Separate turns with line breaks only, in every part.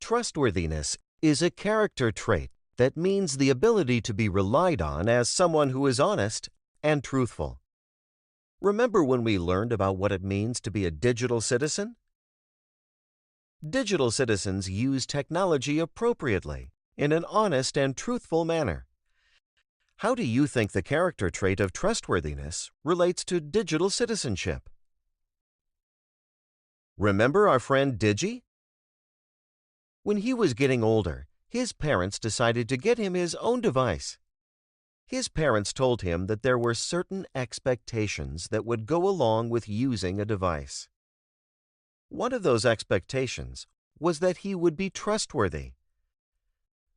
Trustworthiness is a character trait that means the ability to be relied on as someone who is honest and truthful. Remember when we learned about what it means to be a digital citizen? Digital citizens use technology appropriately, in an honest and truthful manner. How do you think the character trait of trustworthiness relates to digital citizenship? Remember our friend Digi? When he was getting older, his parents decided to get him his own device. His parents told him that there were certain expectations that would go along with using a device. One of those expectations was that he would be trustworthy.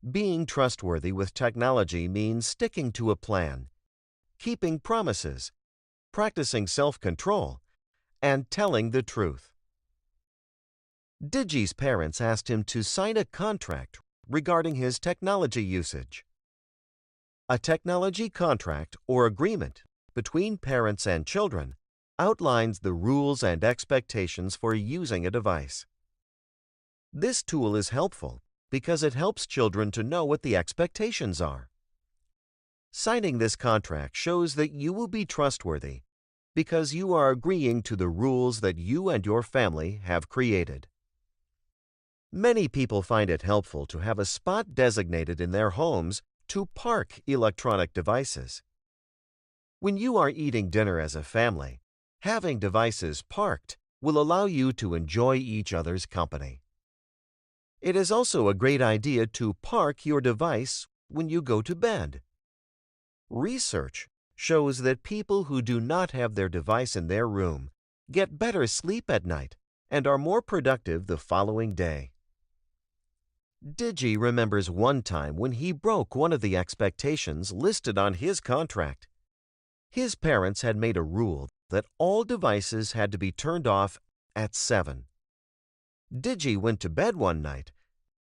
Being trustworthy with technology means sticking to a plan, keeping promises, practicing self-control, and telling the truth. Digi's parents asked him to sign a contract regarding his technology usage. A technology contract or agreement between parents and children outlines the rules and expectations for using a device. This tool is helpful because it helps children to know what the expectations are. Signing this contract shows that you will be trustworthy because you are agreeing to the rules that you and your family have created. Many people find it helpful to have a spot designated in their homes to park electronic devices. When you are eating dinner as a family, having devices parked will allow you to enjoy each other's company. It is also a great idea to park your device when you go to bed. Research shows that people who do not have their device in their room get better sleep at night and are more productive the following day. Digi remembers one time when he broke one of the expectations listed on his contract. His parents had made a rule that all devices had to be turned off at 7. Digi went to bed one night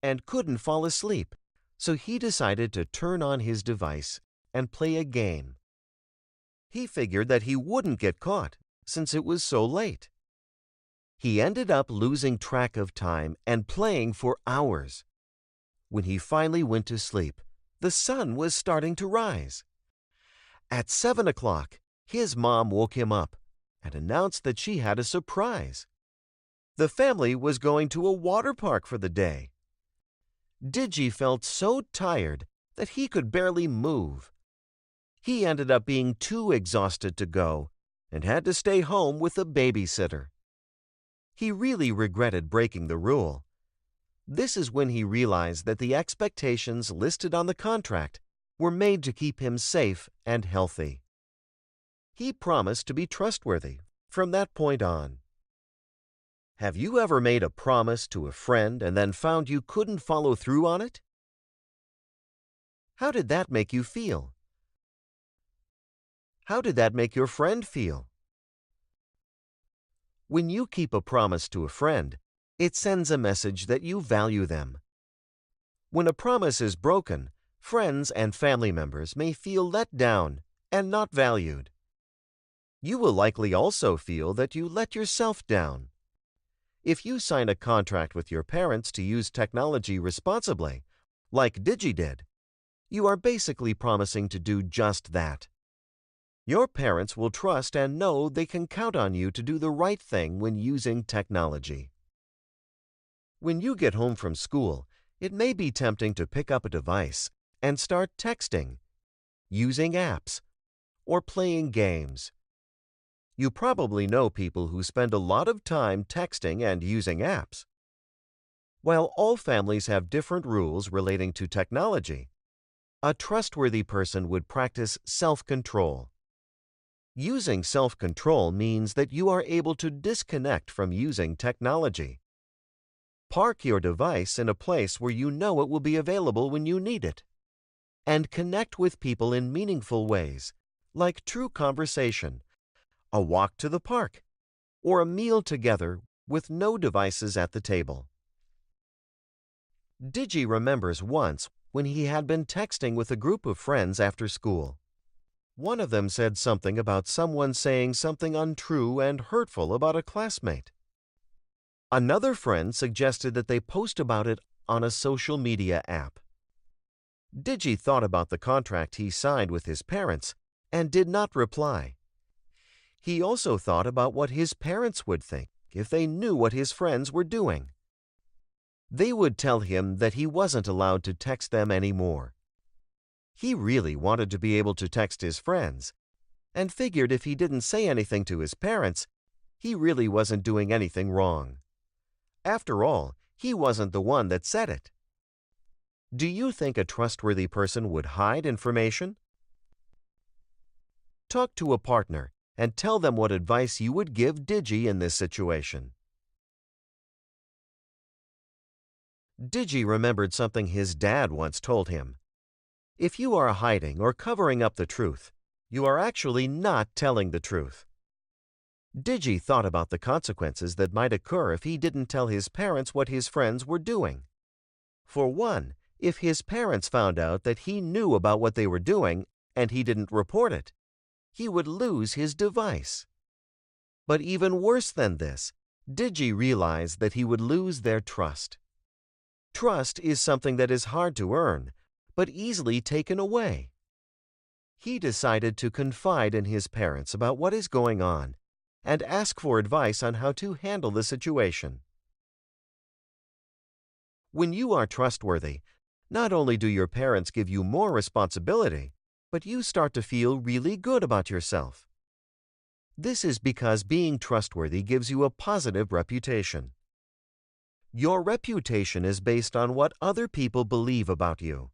and couldn't fall asleep, so he decided to turn on his device and play a game. He figured that he wouldn't get caught since it was so late. He ended up losing track of time and playing for hours. When he finally went to sleep, the sun was starting to rise. At 7 o'clock, his mom woke him up and announced that she had a surprise. The family was going to a water park for the day. Digi felt so tired that he could barely move. He ended up being too exhausted to go and had to stay home with a babysitter. He really regretted breaking the rule. This is when he realized that the expectations listed on the contract were made to keep him safe and healthy. He promised to be trustworthy from that point on. Have you ever made a promise to a friend and then found you couldn't follow through on it? How did that make you feel? How did that make your friend feel? When you keep a promise to a friend, it sends a message that you value them. When a promise is broken, friends and family members may feel let down and not valued. You will likely also feel that you let yourself down. If you sign a contract with your parents to use technology responsibly, like Digi did, you are basically promising to do just that. Your parents will trust and know they can count on you to do the right thing when using technology. When you get home from school, it may be tempting to pick up a device and start texting, using apps, or playing games. You probably know people who spend a lot of time texting and using apps. While all families have different rules relating to technology, a trustworthy person would practice self-control. Using self-control means that you are able to disconnect from using technology. Park your device in a place where you know it will be available when you need it. And connect with people in meaningful ways, like true conversation, a walk to the park, or a meal together with no devices at the table. Digi remembers once when he had been texting with a group of friends after school. One of them said something about someone saying something untrue and hurtful about a classmate. Another friend suggested that they post about it on a social media app. Digi thought about the contract he signed with his parents and did not reply. He also thought about what his parents would think if they knew what his friends were doing. They would tell him that he wasn't allowed to text them anymore. He really wanted to be able to text his friends, and figured if he didn't say anything to his parents, he really wasn't doing anything wrong. After all, he wasn't the one that said it. Do you think a trustworthy person would hide information? Talk to a partner and tell them what advice you would give Digi in this situation. Digi remembered something his dad once told him. If you are hiding or covering up the truth, you are actually not telling the truth. Digi thought about the consequences that might occur if he didn't tell his parents what his friends were doing. For one, if his parents found out that he knew about what they were doing and he didn't report it, he would lose his device. But even worse than this, Digi realized that he would lose their trust. Trust is something that is hard to earn, but easily taken away. He decided to confide in his parents about what is going on and ask for advice on how to handle the situation. When you are trustworthy, not only do your parents give you more responsibility, but you start to feel really good about yourself. This is because being trustworthy gives you a positive reputation. Your reputation is based on what other people believe about you.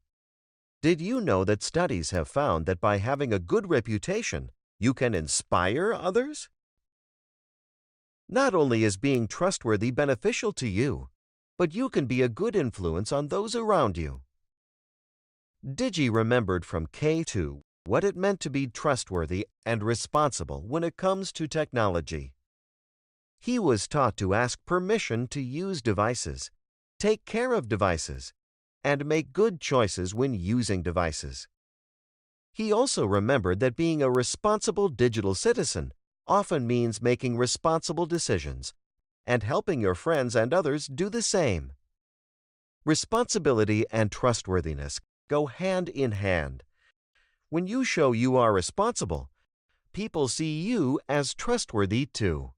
Did you know that studies have found that by having a good reputation, you can inspire others? Not only is being trustworthy beneficial to you, but you can be a good influence on those around you. Digi remembered from K2 what it meant to be trustworthy and responsible when it comes to technology. He was taught to ask permission to use devices, take care of devices, and make good choices when using devices. He also remembered that being a responsible digital citizen often means making responsible decisions and helping your friends and others do the same. Responsibility and trustworthiness go hand in hand. When you show you are responsible, people see you as trustworthy too.